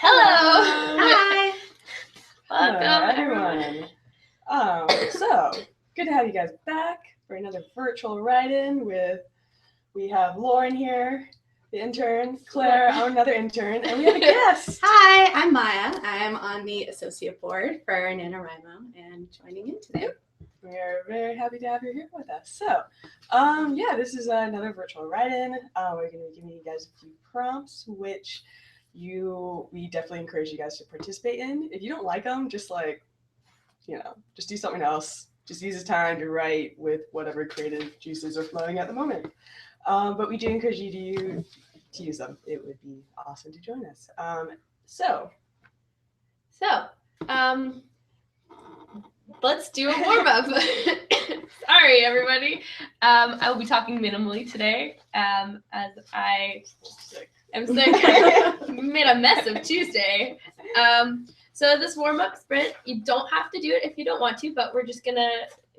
Hello. Hi. Welcome, everyone. So good to have you guys back for another virtual write-in we have Lauren here, the intern, Claire, another intern, and we have a guest. Hi, I'm Maya. I'm on the associate board for NaNoWriMo and joining in today. We're very happy to have you here with us. So, this is another virtual write-in. We're going to be giving you guys a few prompts, which we definitely encourage you guys to participate in. If you don't like them, just do something else. Just use the time to write with whatever creative juices are flowing at the moment. But we do encourage you to use them. It would be awesome to join us. Let's do a warm-up. Sorry, everybody. I will be talking minimally today, as I am sick. Made a mess of Tuesday. So this warm-up sprint, you don't have to do it if you don't want to, but we're just gonna,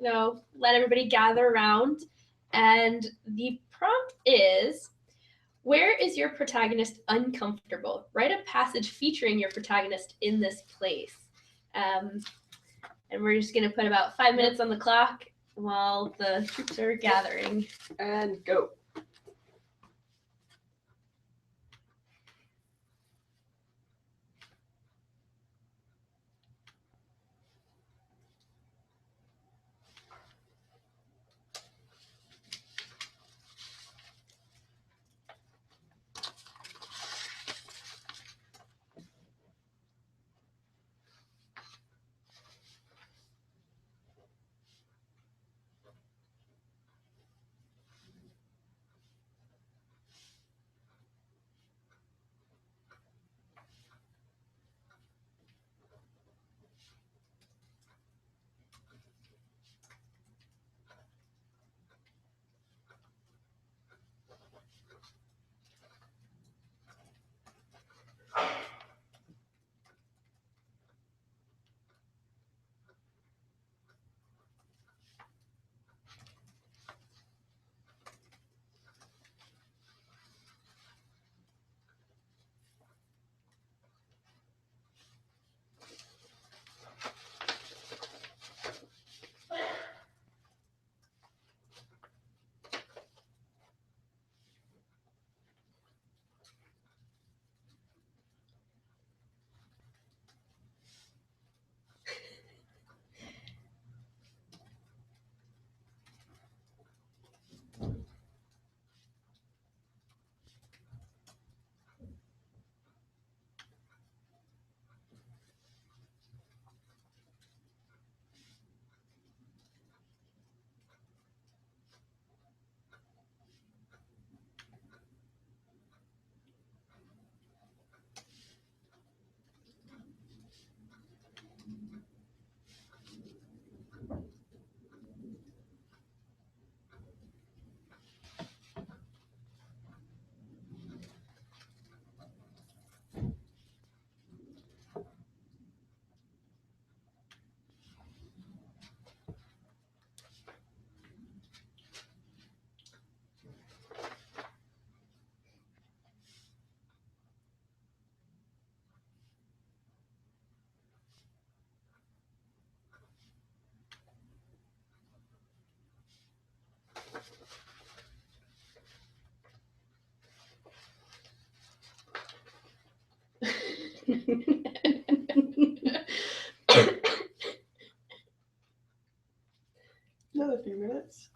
let everybody gather around. And the prompt is, where is your protagonist uncomfortable? Write a passage featuring your protagonist in this place. And we're just going to put about 5 minutes on the clock while the troops are gathering. And go. Another few minutes.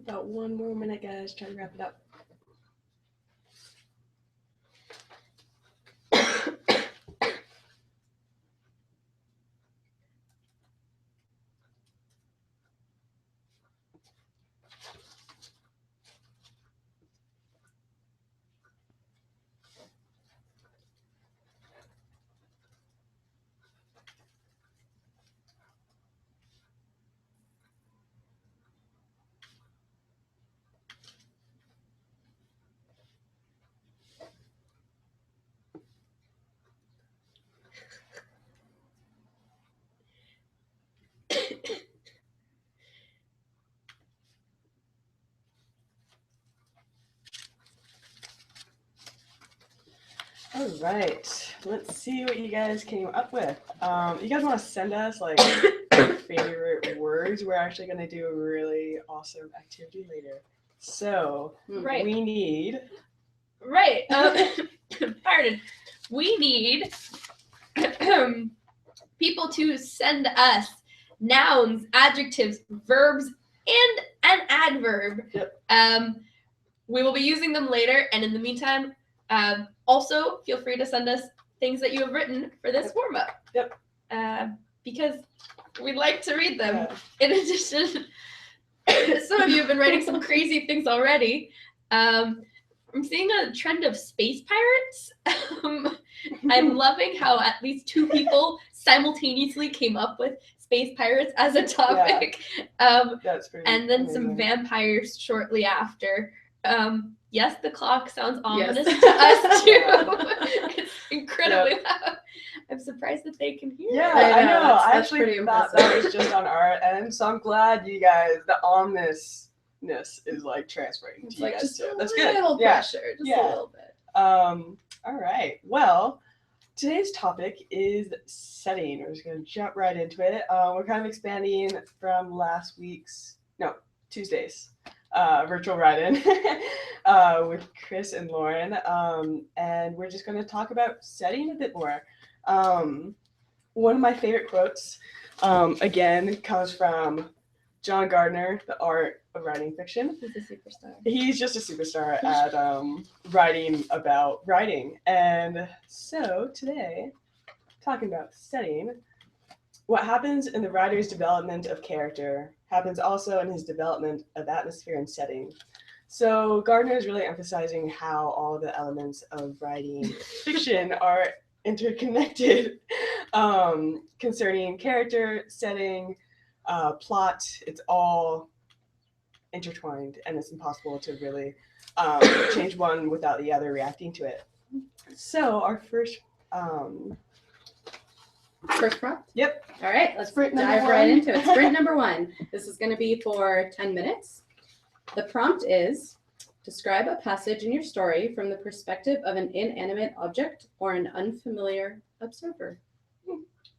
About 1 more minute, guys. Try to wrap it up. All right, let's see what you guys came up with. You guys want to send us like favorite words? We're actually going to do a really awesome activity later. So Right. we need Right. Pardon. We need people to send us nouns, adjectives, verbs, and an adverb. Yep. We will be using them later, and in the meantime, also feel free to send us things that you have written for this warm-up. Yep. Because we'd like to read them. Yeah. In addition, some of you have been writing some crazy things already. I'm seeing a trend of space pirates. I'm loving how at least 2 people simultaneously came up with space pirates as a topic. That's pretty And then amazing. some vampires shortly after. Yes, the clock sounds ominous Yes. to us too. It's incredibly loud. I'm surprised that they can hear. Yeah, it. I know. that's I actually pretty thought impressive. that was just on our end, so I'm glad you guys, the ominousness is like transferring It's to like you guys just too. a That's good. little Yeah. pressure, just Yeah. a little bit. All right. Well, today's topic is setting. We're just gonna jump right into it. We're kind of expanding from Tuesday's virtual write-in with Chris and Lauren, and we're just going to talk about setting a bit more. One of my favorite quotes, again, comes from John Gardner, The Art of Writing Fiction. He's a superstar. He's just a superstar at writing about writing. And so today, talking about setting, what happens in the writer's development of character happens also in his development of atmosphere and setting. So Gardner is really emphasizing how all the elements of writing fiction are interconnected, concerning character, setting, plot. It's all intertwined, and it's impossible to really change one without the other reacting to it. So our first First prompt? Yep. All right, let's Sprint number dive right 1. into it. Sprint number 1. This is going to be for 10 minutes. The prompt is, describe a passage in your story from the perspective of an inanimate object or an unfamiliar observer.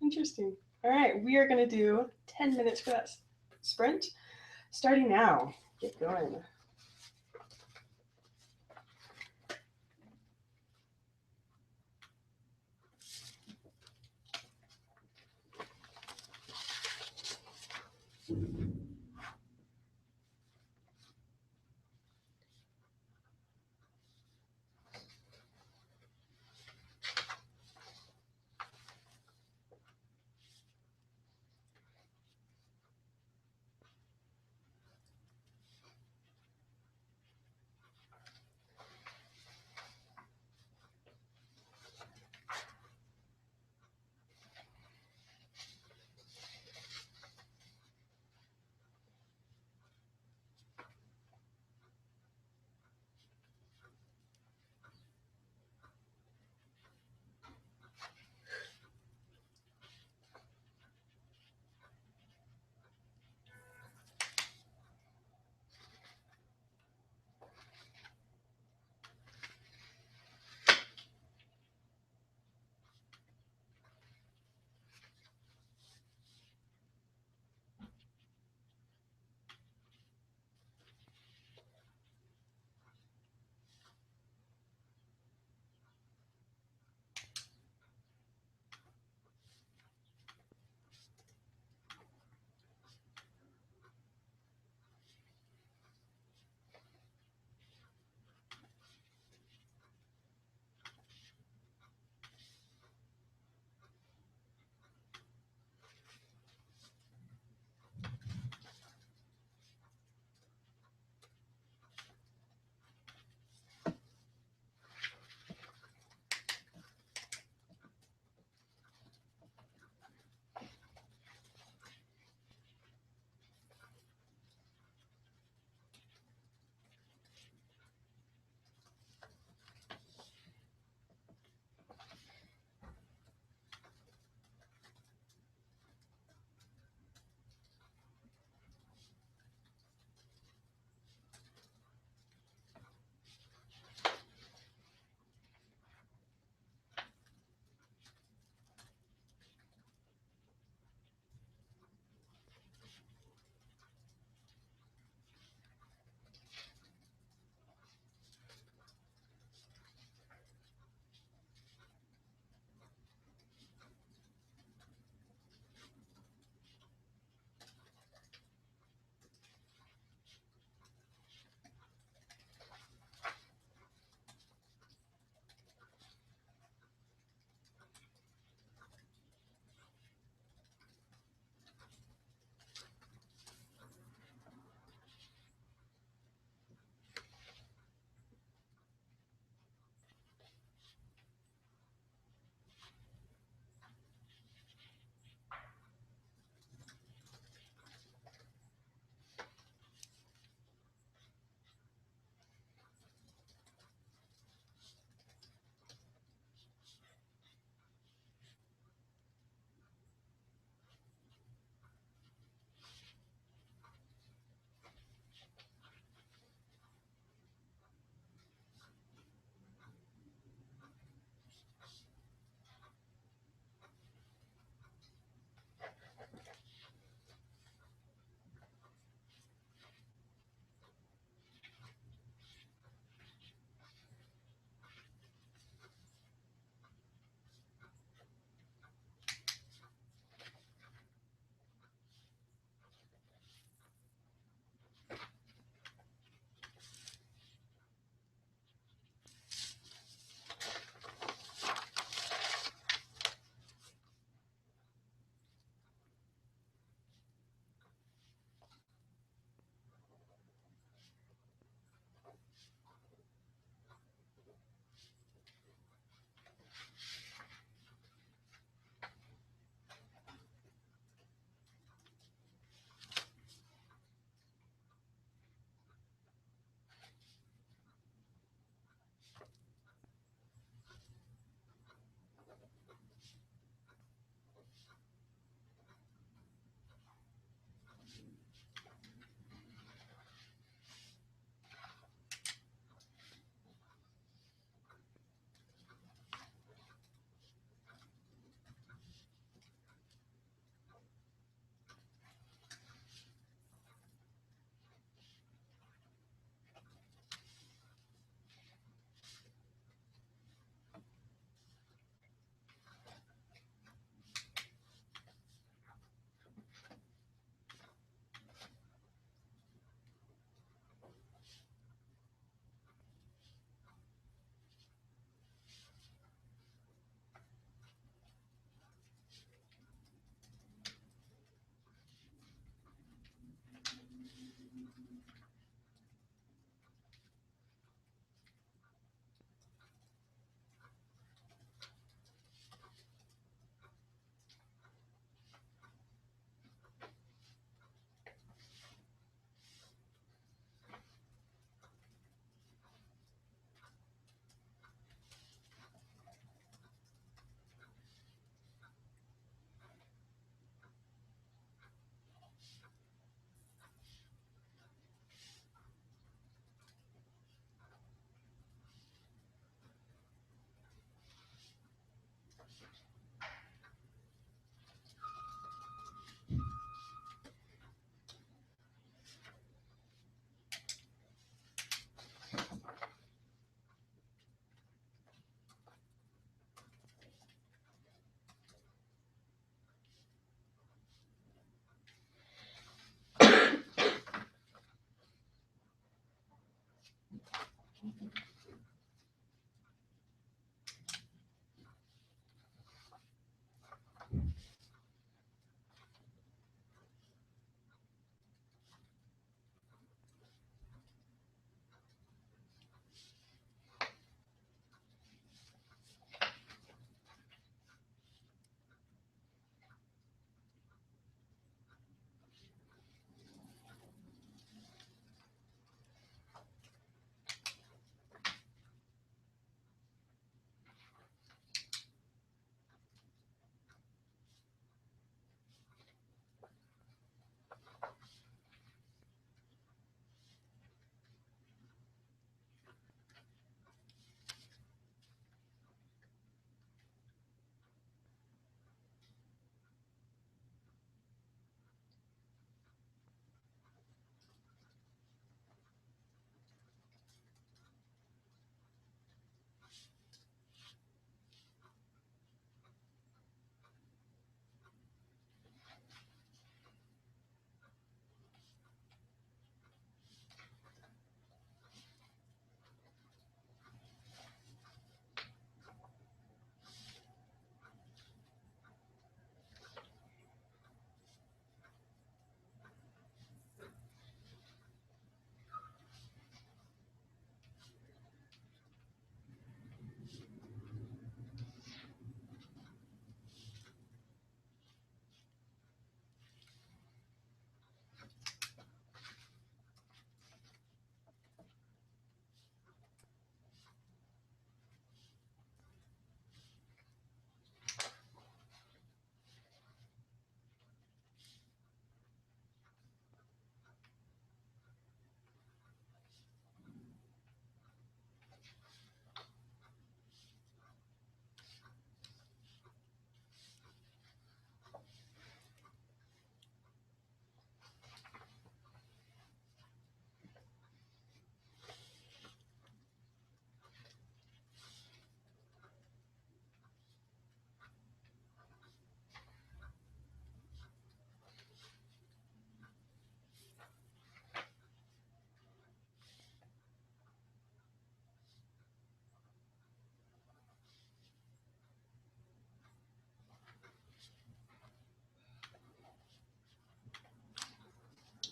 Interesting. All right, we are going to do 10 minutes for that sprint. Starting now. Get going.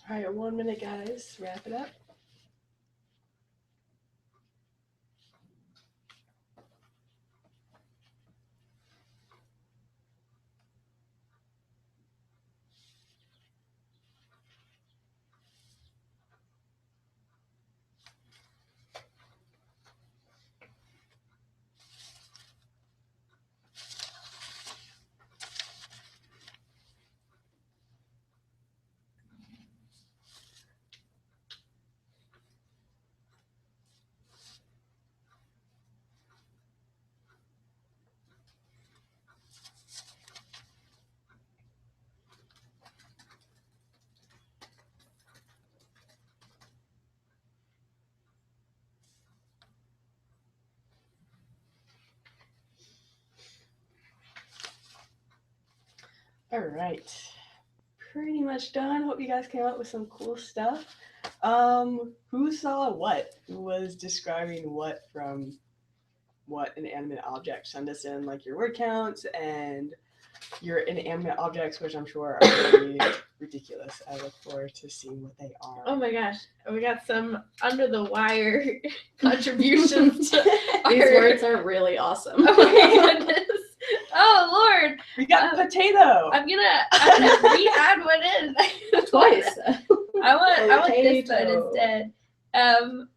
All right, 1 minute, guys. Wrap it up. All right, pretty much done. Hope you guys came up with some cool stuff. Who saw what? Who was describing what from what inanimate object? Send us in like your word counts and your inanimate objects, which I'm sure are really ridiculous. I look forward to seeing what they are. Oh my gosh, we got some under the wire contributions. These words are really awesome. Oh my goodness. Oh Lord. We got potato. I'm gonna re-add one in. Twice. I want this Potato. one instead.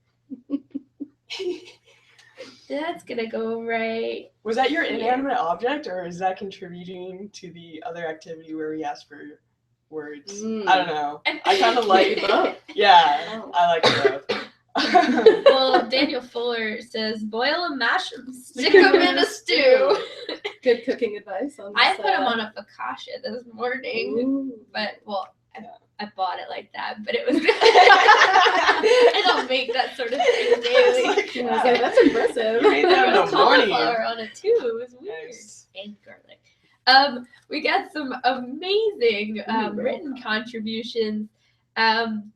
That's gonna go right. Was that your inanimate object, or is that contributing to the other activity where we asked for words? I don't know. I kind of like both. Yeah, Oh. I like both. Well, Daniel Fuller says, boil and mash them, stick them in a stew. Good cooking advice on this. I put them on a focaccia this morning, Ooh. but I bought it like that, but it was. I don't make that sort of thing daily. Like, I was like, that's impressive. You made that in There the was morning. cauliflower on it too. It was weird. Nice. And garlic. We got some amazing Ooh, written contributions. From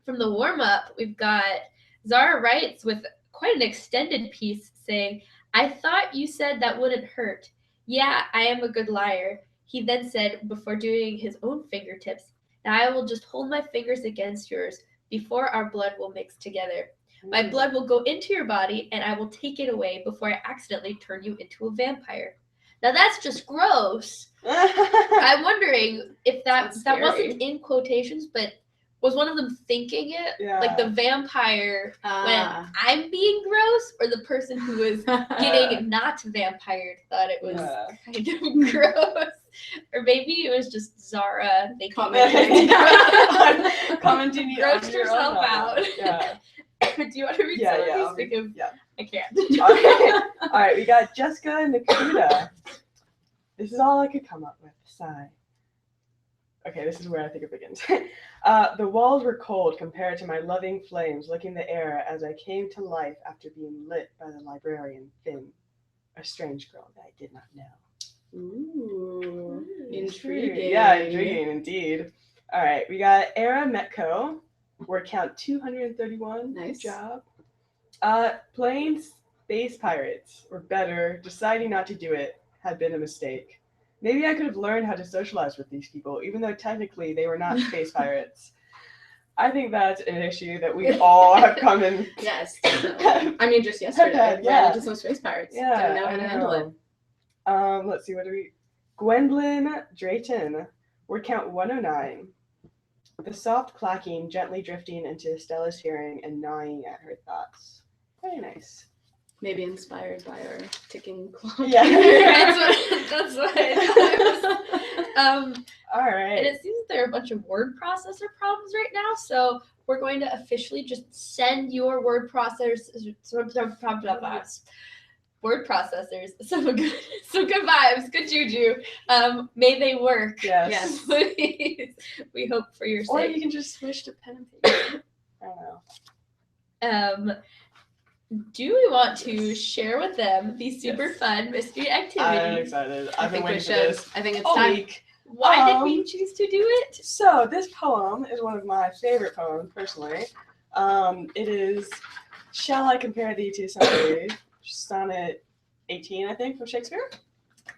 the warm up, we've got Zara writes with quite an extended piece saying, "I thought you said that wouldn't hurt. Yeah, I am a good liar." He then said, before doing his own fingertips, "Now I will just hold my fingers against yours before our blood will mix together. My blood will go into your body and I will take it away before I accidentally turn you into a vampire." Now that's just gross. I'm wondering if that Sounds wasn't scary. in quotations, but was one of them thinking it? Yeah. Like the vampire Ah. when I'm being gross, or the person who was getting not vampired thought it was Yeah. kind of gross. Or maybe it was just Zara thinking Commenting. Commenting grossed on your herself own out. novel. Yeah. Do you want to read Yeah, some yeah, of I'll these? read- yeah. I can't. All right, we got Jessica and Nakuda. This is all I could come up with. Sigh. Okay, this is where I think it begins. The walls were cold compared to my loving flames licking the air as I came to life after being lit by the librarian, Finn, a strange girl that I did not know. Ooh, intriguing. Yeah, intriguing indeed. All right, we got Era Metco. Word count 231. Nice. Good job. Playing space pirates, or better, deciding not to do it, had been a mistake. Maybe I could have learned how to socialize with these people, even though technically they were not space pirates. I think that's an issue that we all have come in. Yes. I mean, just yesterday, Yeah. ran into some space pirates. Yeah, Didn't know how to handle it. Let's see, what do we... Gwendolyn Drayton, word count 109. The soft clacking gently drifting into Stella's hearing and gnawing at her thoughts. Very nice. Maybe inspired by our ticking clock. Yeah. That's what I thought. All And right. it seems that there are a bunch of word processor problems right now, so we're going to officially just send your word processors some good vibes, good juju. May they work. Yes. Please. We hope for your Or sake. you can just switch to pen and paper. I don't know. Do we want to share with them the super Yes. fun mystery I'm activity? excited. I I've been think we waiting for should. this I think it's all time. week. Why did we choose to do it? So this poem is one of my favorite poems, personally. It is "Shall I Compare Thee to Somebody?" Sonnet 18, I think, from Shakespeare.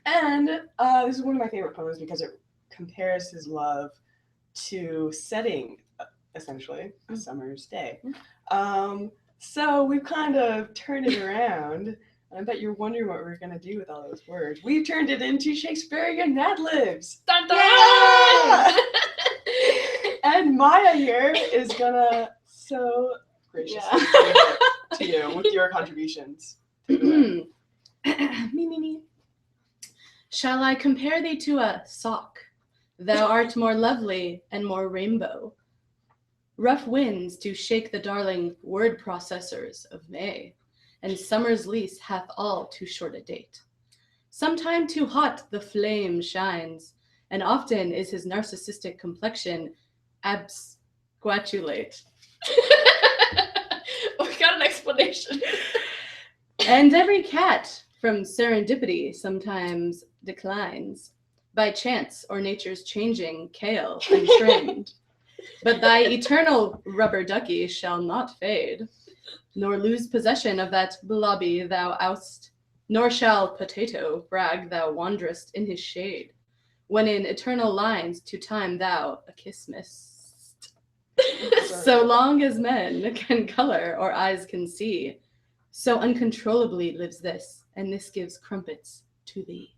And this is one of my favorite poems because it compares his love to setting essentially a Mm. summer's day. Mm. So we've kind of turned it around. And I bet you're wondering what we're going to do with all those words. We've turned it into Shakespearean Mad Libs. Dun, dun! Yeah! And Maya here is going to so graciously Yeah. give it to you with your contributions. Me. Shall I compare thee to a sock? Thou art more lovely and more rainbow. Rough winds do shake the darling word processors of May, and summer's lease hath all too short a date. Sometime too hot the flame shines, and often is his narcissistic complexion absquatulate. We got an explanation. And every cat from serendipity sometimes declines, by chance or nature's changing kale untrimmed. But thy eternal rubber ducky shall not fade, nor lose possession of that blobby thou oust, nor shall potato brag thou wanderest in his shade, when in eternal lines to time thou a kiss missed. So long as men can color or eyes can see, so uncontrollably lives this, and this gives crumpets to thee.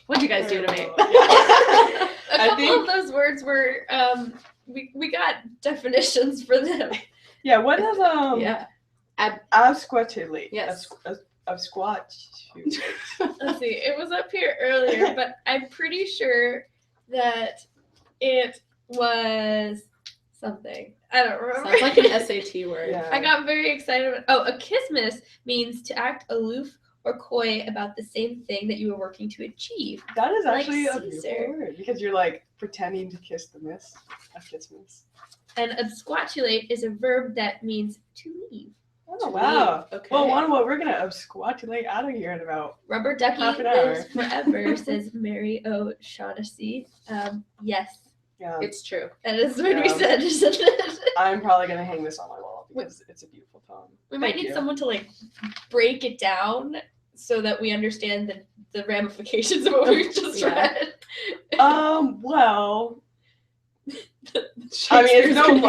What'd you guys do to me? A couple of those words were we got definitions for them. Yeah, what is Yeah. absquatulate? Yes. Absquatulate. Let's see. It was up here earlier, but I'm pretty sure that it was something. I don't remember. Sounds like an SAT word. Yeah. I got very excited. A kismis means to act aloof or coy about the same thing that you were working to achieve. That is Like actually a Caesar. beautiful word because you're like pretending to kiss the miss. A kiss miss. And absquatulate is a verb that means to leave. Oh wow. Okay. Well, what we're gonna absquatulate out of here in about. Rubber ducky Half an hour. lives forever, says Mary O'Shaughnessy. Yes, Yeah. It's true. that is what we Yeah. said, isn't it? I'm probably gonna hang this on my wall because it's a beautiful poem. We might Thank need you. someone to like break it down so that we understand the ramifications of what we just Yeah. read. Well, I mean, it's no longer.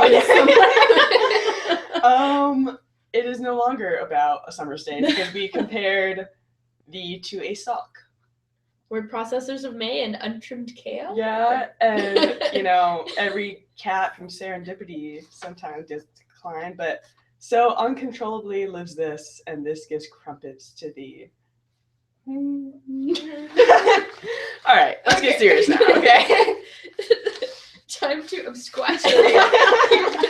It is no longer about a summer's day because we compared thee to a sock. Word processors of May and untrimmed kale. Yeah, and you know, every cat from serendipity sometimes does decline, but so uncontrollably lives this, and this gives crumpets to thee. All right, let's get serious now, okay? Time to absquatulate.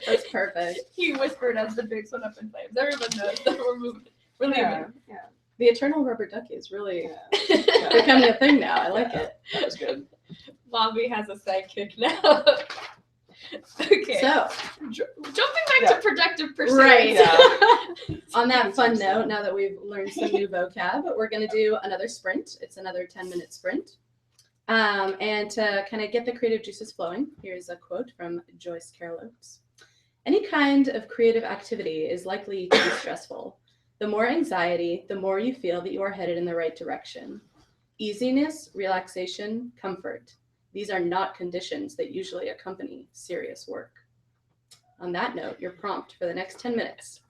That's perfect. He whispered as the drinks went up in flames. Everyone knows that we're moving. We're leaving. Yeah. The eternal rubber ducky is really Yeah. becoming a thing now. I like Yeah. it. That was good. Bobby has a sidekick now. Okay. So, Jumping back Yeah. to productive pursuit. right. Yeah. On that fun note, now that we've learned some new vocab, we're going to do another sprint. It's another 10-minute sprint. And to kind of get the creative juices flowing, here's a quote from Joyce Carol Oates. Any kind of creative activity is likely to be stressful. The more anxiety, the more you feel that you are headed in the right direction. Easiness, relaxation, comfort. These are not conditions that usually accompany serious work. On that note, your prompt for the next 10 minutes.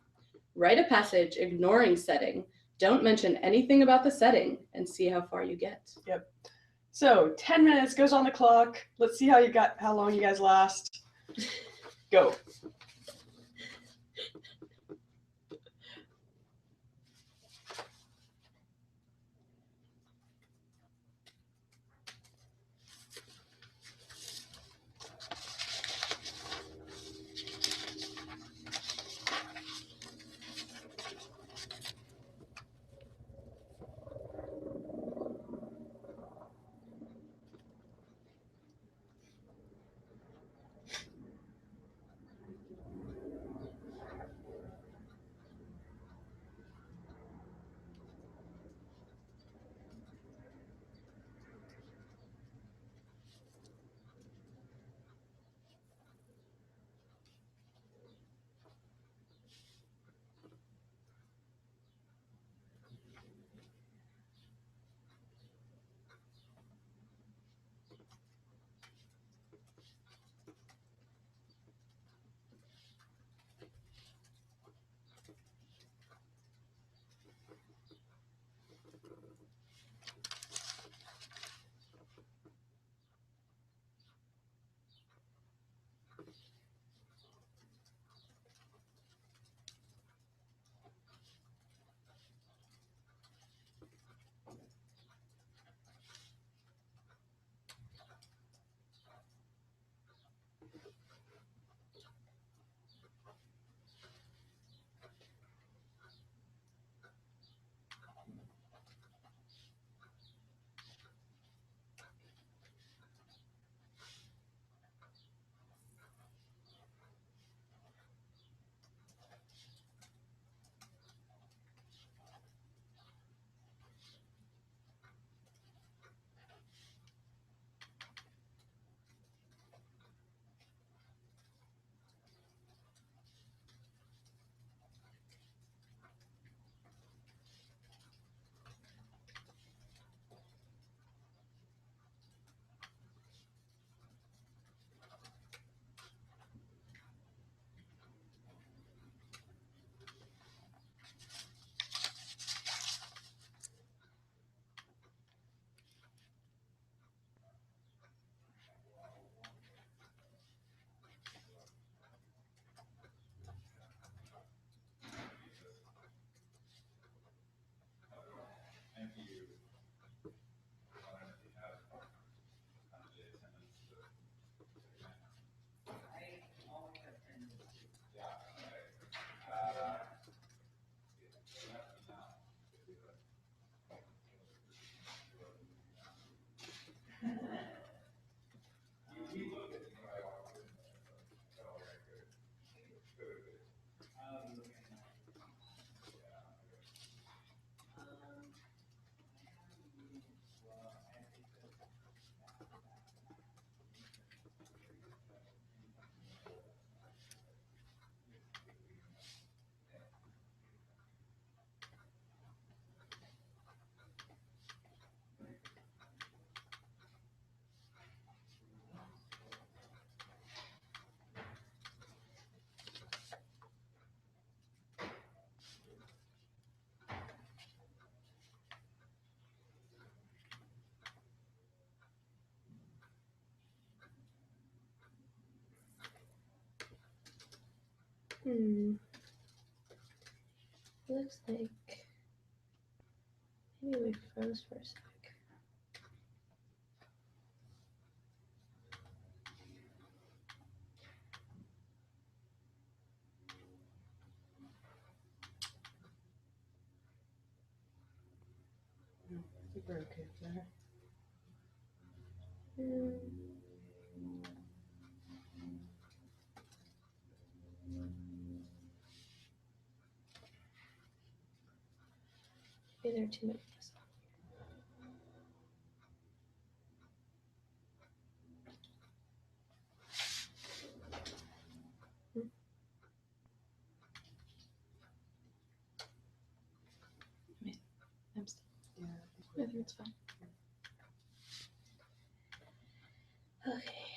Write a passage ignoring setting. Don't mention anything about the setting and see how far you get. Yep. So 10 minutes goes on the clock. Let's see how long you guys last. Go. Looks like maybe we froze for a sec. Super okay there. Maybe there are too many of us. I'm still. Yeah. I think it's fine. Okay.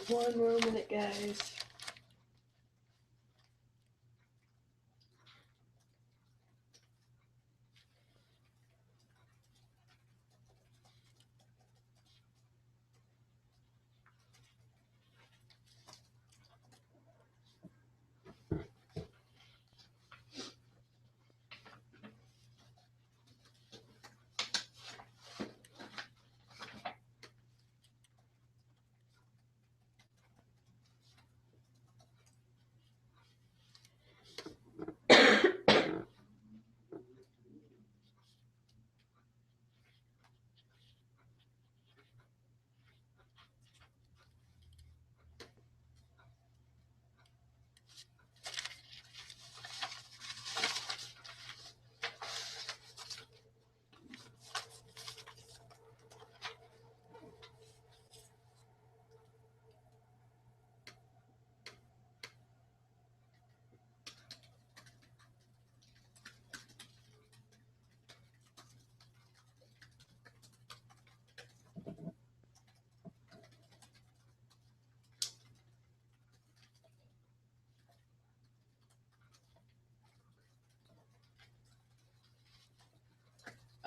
One more minute, guys.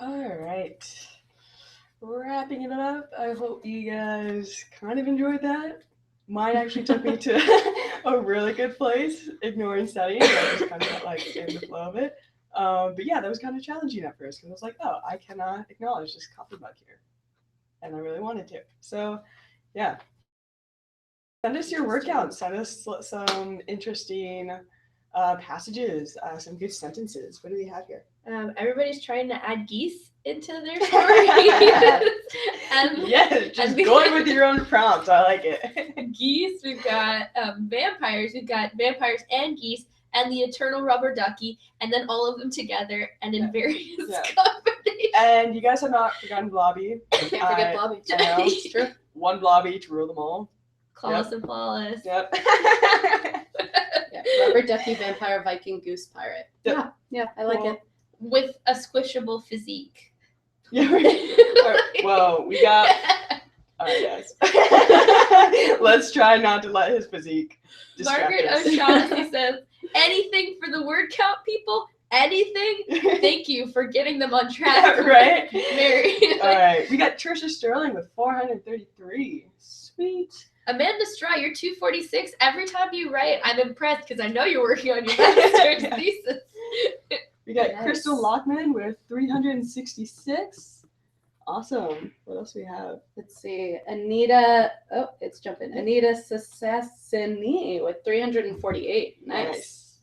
All right. Wrapping it up. I hope you guys kind of enjoyed that. Mine actually took me to a really good place, ignoring studying. I just kind of got like in the flow of it. But yeah, that was kind of challenging at first because I was like, oh, I cannot acknowledge this coffee mug here. And I really wanted to. So yeah. Send us your workouts. Send us some interesting passages, some good sentences. What do we have here? Everybody's trying to add geese into their story. Yeah, just going with your own prompts. I like it. Geese, we've got vampires. We've got vampires and geese and the eternal rubber ducky, and then all of them together and in various combinations. And you guys have not forgotten Blobby. Can't forget Blobby. I know. It's true. One Blobby to rule them all. Clawless and flawless. Yep. Yeah, rubber ducky, vampire, Viking, goose, pirate. Yep. Yeah, I like it. With a squishable physique. Yeah. Right. Well, we got. All right, guys. Let's try not to let his physique distract Margaret us. O'Shaughnessy says, anything for the word count, people? Anything? Thank you for getting them on track. Right? Mary. All right. We got Trisha Sterling with 433. Sweet. Amanda Straw, you're 246. Every time you write, I'm impressed because I know you're working on your master's thesis. We got Nice. Crystal Lockman with 366. Awesome. What else do we have? Let's see. Anita. Oh, it's jumping. Anita Sassini with 348. Nice.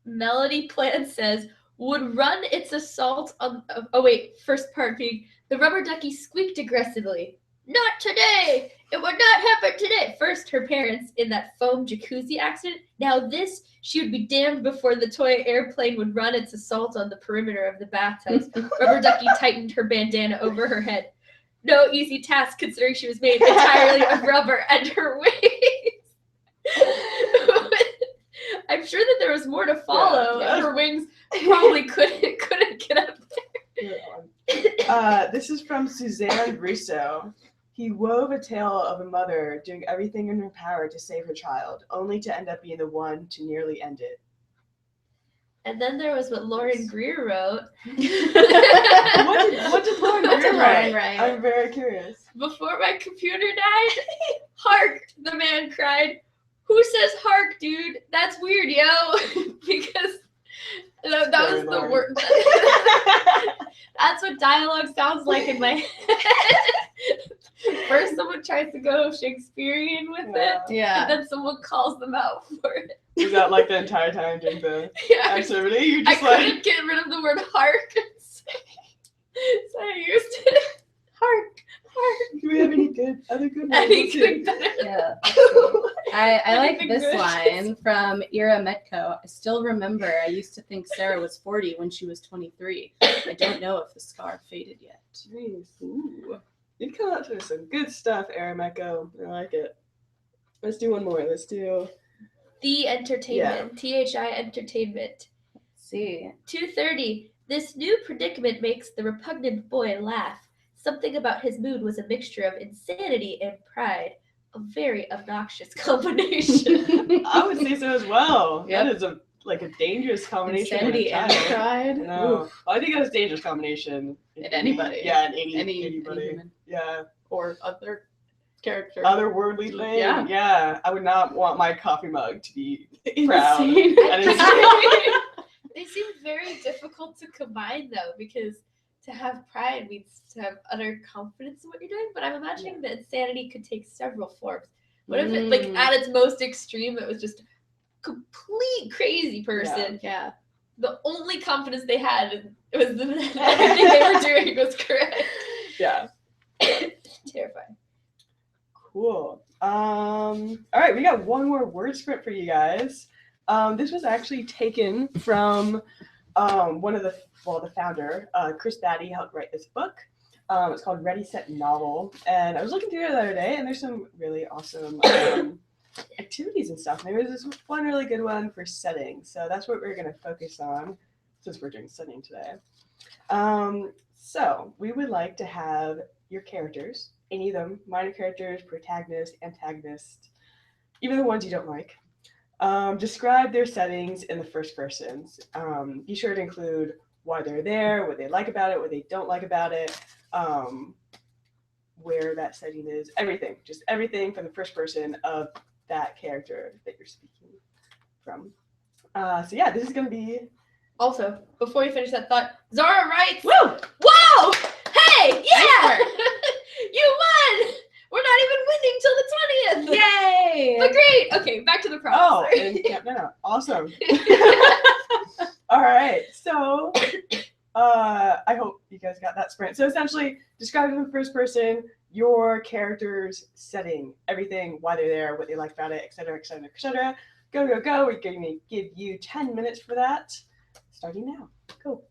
Melody Plant says, would run its assault on. Oh, wait. First part being, the rubber ducky squeaked aggressively. Not today! It would not happen today! First, her parents in that foam jacuzzi accident. Now this, she would be damned before the toy airplane would run its assault on the perimeter of the bathtubs. Rubber ducky tightened her bandana over her head. No easy task considering she was made entirely of rubber and her wings. I'm sure that there was more to follow. Yeah. Her wings probably couldn't get up there. This is from Suzanne Russo. He wove a tale of a mother doing everything in her power to save her child, only to end up being the one to nearly end it. And then there was what Lauren Greer wrote. What did Lauren Greer Lauren write? write? I'm very curious. Before my computer died, hark, the man cried. Who says hark, dude? That's weird, yo. Because that was the Lauren. word. That's what dialogue sounds like in my head. First, someone tries to go Shakespearean with it, Yeah. and then someone calls them out for it. Was that like the entire time during the Yeah, activity? You I just like, couldn't get rid of the word hark, so I used it. Hark, hark. do we have any other good ones? Anything better? Yeah. I like Anything this good? line from Ira Metco. I still remember I used to think Sarah was 40 when she was 23. I don't know if the scar faded yet. Nice. Ooh. You've come out to some good stuff, Arameko. I like it. Let's do one more. Let's do. The Entertainment. THI Entertainment. Let's see. 2:30. This new predicament makes the repugnant boy laugh. Something about his mood was a mixture of insanity and pride. a very obnoxious combination. I would say so as well. Yep. That is a dangerous combination. Insanity and pride. No, Oof. I think that's a dangerous combination. In anybody. Yeah, in Any anybody. human. Yeah. Or other character. Otherworldly thing. Yeah. Yeah. I would not want my coffee mug to be proud. Insane. And insane. They seem very difficult to combine though, because to have pride means to have utter confidence in what you're doing. But I'm imagining that insanity could take several forms. What if it, like, at its most extreme, it was just a complete crazy person? Yeah. The only confidence they had was that everything they were doing was correct. Yeah. Terrifying. Cool. All right, we got one more word sprint for you guys. This was actually taken from the founder, Chris Batty, helped write this book. It's called Ready, Set, Novel. And I was looking through it the other day, and there's some really awesome activities and stuff. And there was this one really good one for setting. So that's what we're going to focus on since we're doing setting today. So we would like to have your characters, any of them, minor characters, protagonist, antagonist, even the ones you don't like, describe their settings in the first person. Be sure to include why they're there, what they like about it, what they don't like about it, where that setting is, everything, just everything from the first person of that character that you're speaking from. So yeah, this is going to be... Also, before you finish that thought, Zara writes, Woo! Whoa! Hey! Yeah! You won! We're not even winning till the 20th! Yay! But great! Okay, back to the prompt. Oh, Sorry. and, yeah, no, awesome. All right, so I hope you guys got that sprint. So essentially, describe in the first person your character's setting, everything, why they're there, what they like about it, etc., etc., etc. Go, go, go. We're going to give you 10 minutes for that. Starting now. Go.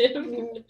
Tim.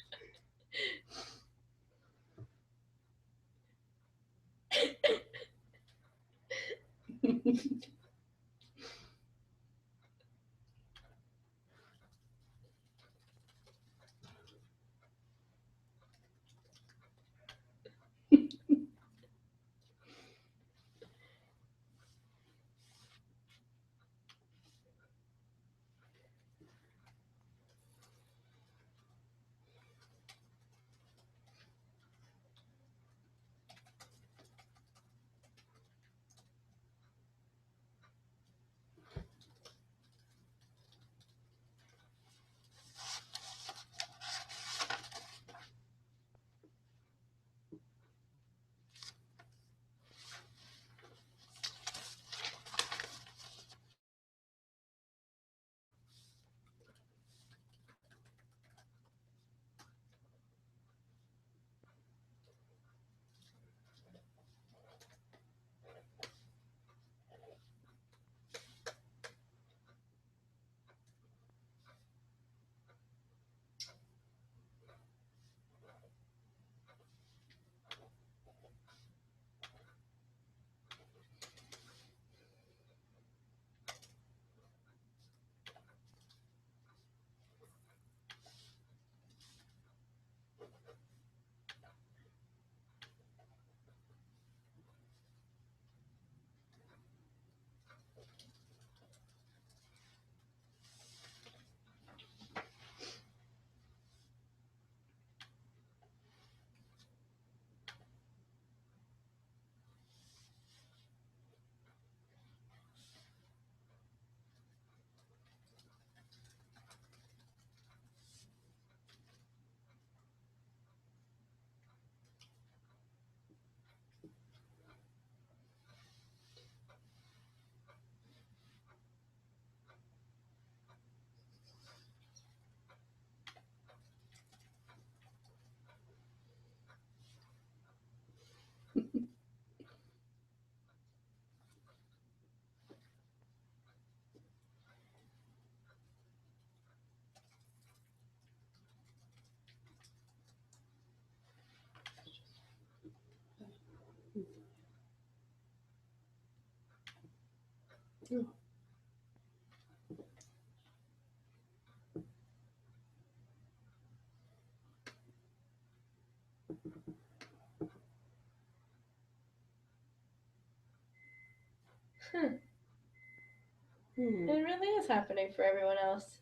It really is happening for everyone else.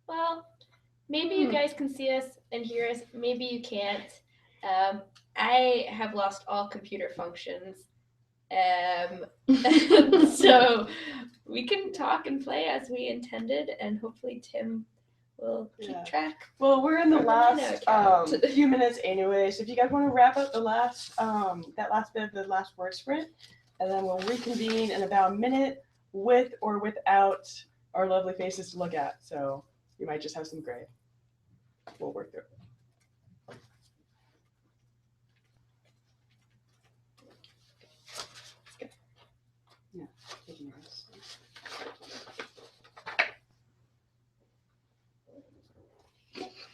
Well, maybe you guys can see us and hear us. Maybe you can't. I have lost all computer functions. So we can talk and play as we intended, and hopefully Tim will keep track. Well, we're in the Or last account. few minutes anyway, so if you guys want to wrap up the last that last bit of the last word sprint, and then we'll reconvene in about a minute with or without our lovely faces to look at. So you might just have some gray. We'll work through it. Yeah, taking yours.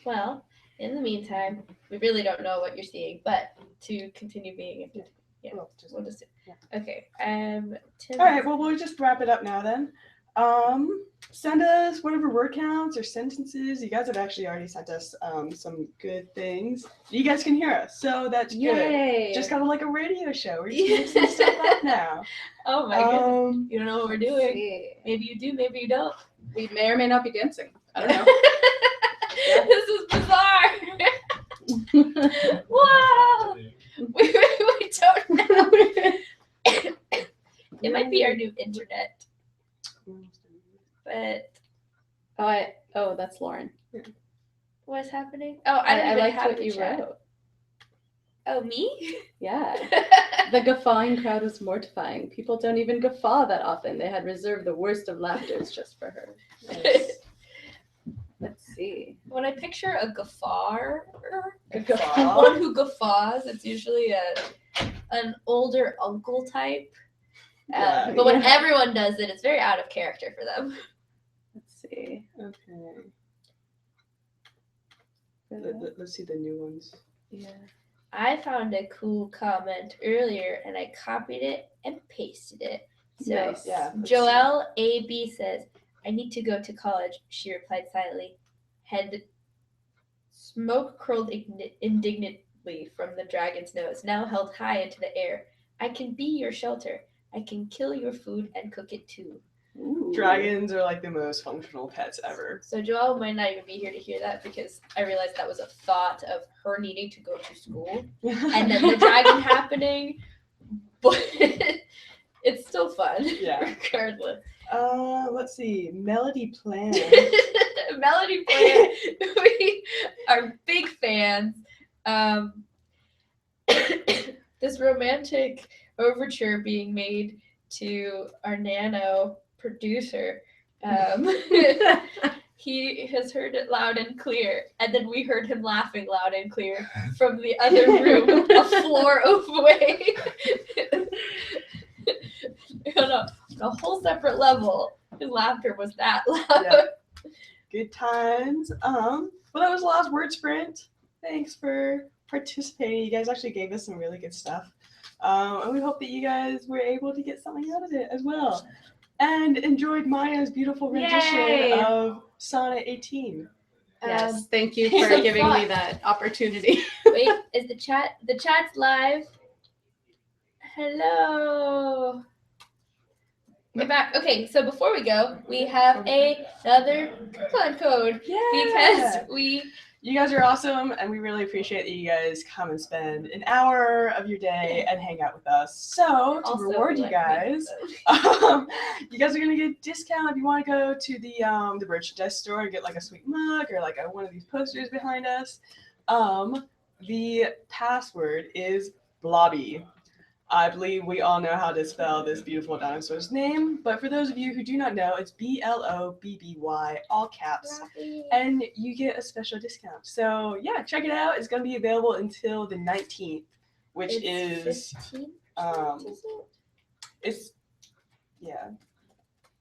Well, in the meantime, we really don't know what you're seeing, but to continue being, we'll just okay. Tim. All right. Well, we'll just wrap it up now then. Send us whatever word counts or sentences. You guys have actually already sent us some good things. You guys can hear us, so that's Yay. good. Just kind of like a radio show. We're just mixing stuff up now. Oh my goodness. You don't know what we're doing. See. Maybe you do, maybe you don't. We may or may not be dancing. I don't know. This is bizarre. Wow. We don't know. It might be our new internet. But oh, that's Lauren. what's happening? Oh, I don't even liked have what the you chat. wrote. Oh, me? Yeah. The guffawing crowd was mortifying. People don't even guffaw that often. They had reserved the worst of laughters just for her. Yes. Let's see. When I picture a guffawer, Guffaw? one who guffaws, it's usually an older uncle type. But when everyone does it, it's very out of character for them. Let's see. Okay. Let's see the new ones. Yeah. I found a cool comment earlier and I copied it and pasted it. So Nice. Yeah. let's Joelle AB says, I need to go to college. She replied silently. Head smoke curled indignantly from the dragon's nose, now held high into the air. I can be your shelter. I can kill your food and cook it too. see. Dragons are like the most functional pets ever. So Joelle might not even be here to hear that because I realized that was a thought of her needing to go to school and then the dragon happening. But it's still fun. Yeah. Regardless. Let's see. Melody Plan. Melody Plan, we are big fans. This romantic overture being made to our Nano producer. He has heard it loud and clear, and then we heard him laughing loud and clear from the other room, a floor away. On a whole separate level, his laughter was that loud. Yeah. Good times. Well, that was the last word sprint. Thanks for participating. You guys actually gave us some really good stuff. And we hope that you guys were able to get something out of it as well. And enjoyed Maya's beautiful rendition Yay. of Sonnet 18. Yes, thank you it's for so giving fun. me that opportunity. Wait, is the chat's live? Hello. We're back. Okay, so before we go, we have another coupon code because You guys are awesome, and we really appreciate that you guys come and spend an hour of your day and hang out with us. So, to Also, reward you like guys, you guys are going to get a discount if you want to go to the merchandise store and get like a sweet mug or like one of these posters behind us. The password is Blobby. I believe we all know how to spell this beautiful dinosaur's name, but for those of you who do not know, it's BLOBBY, all caps, and you get a special discount. So yeah, check it out. It's going to be available until the 19th, which is 15%, it's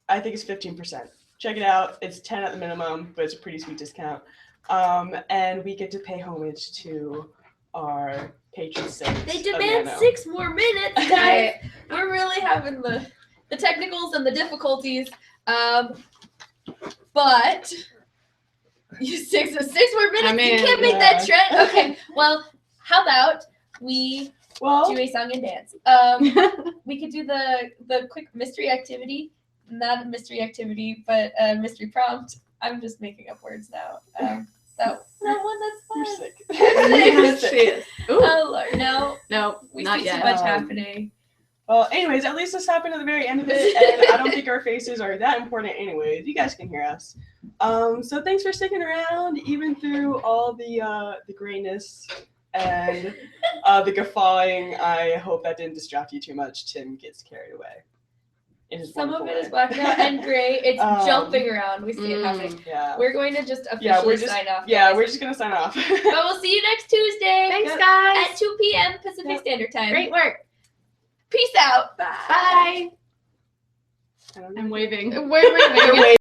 I think it's 15%. Check it out. It's 10 at the minimum, but it's a pretty sweet discount. And we get to pay homage to our patron saints. They of demand Nano. 6 more minutes, guys. We're really having the technicals and the difficulties. But you 6 more minutes. I mean, you can't make that trend. Okay. Well, how about we Well, do a song and dance? We could do the quick mystery activity. Not a mystery activity, but a mystery prompt. I'm just making up words now. That one that's fun. you're sick. Yes, she is. Ooh. Oh Lord, no. No, We not see yet. too much Um, happening. Well, anyways, at least this happened at the very end of it, and I don't think our faces are that important anyways. You guys can hear us. So thanks for sticking around, even through all the grayness and the guffawing. I hope that didn't distract you too much. Tim gets carried away. In his Some of wonderful it is way. blacked out and gray. It's jumping around. We see it happening. Yeah. We're going to just officially sign off. Yeah, guys. we're just gonna sign off. But we'll see you next Tuesday. Thanks, guys. At 2 p.m. Pacific Standard Time. Great work. Peace out. Bye. I don't know. I'm waving. We're waving.